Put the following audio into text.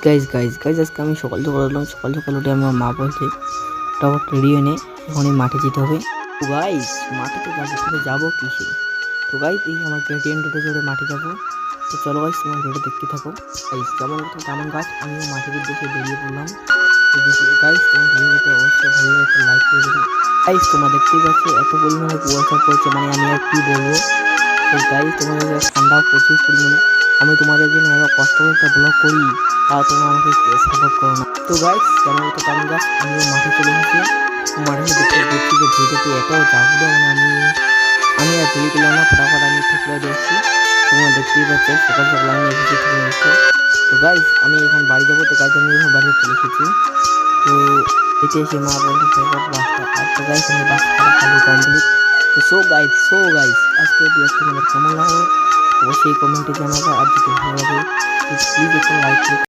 Guys আজকে আমি সকাল সকাল উঠলাম। সকাল সকাল উঠে আমার মা বলছে ফটাফট রেডি হয়ে নে, এখনই মাঠে যেতে হবে। তো গাইজ মাঠে তো যাবো, কিন্তু যাবো কিসে? তো গাইজ এই আমার কেটিএম টোটো চড়ে মাঠে যাবো। তো চলো গাইজ তোমার ভিডিও দেখতে থাকো। গাইজ যেমন কথা তেমন কাজ, আমিও মাঠের উদ্দেশ্যে বেরিয়ে পড়লাম। তো গাইজ তোমার ভিডিওতে অবশ্যই ভালো একটা লাইক করে দেবে। গাইজ তোমরা দেখতেই পাচ্ছ এত পরিমাণে কুয়াশা পড়ছে, মানে আমি আর কি বলবো। তো গাইজ তোমাদের ঠান্ডাও প্রচুর পরিমাণে। আমি তোমাদের জন্য এত কষ্ট করে একটা ব্লগ করি, তাও তোমরা আমাকে সাপোর্ট করো না। তো গাইস তেমন তো তেমন গাছ, আমিও মাঠে চলে এসেছি। মাঠে দেখছি যে ভিডিওতে এত চাপলো, মানে আমি আর দেরি করলাম না, ফটাফট আমি ঠেকলে দেখছি। তোমরা দেখতেই পাচ্ছ সকাল সকাল আমি এসেছি চলে এসেছি। তো গাইস আমি এখন বাড়ি যাবো। তো গাইস আমি এখন বাড়িতে চলে এসেছি। তো এতে এসে মা বলছে ফটাফট বাসটা। আর তো গাইস আমি বাসটা খালি কমপ্লিট। তো সো গাইস আজকে ব্লগটি তোমাদের কেমন লাগলো অবশ্যই কমেন্টে জানাবো। আর যদি ভালো লাগে প্লিজ একটা লাইক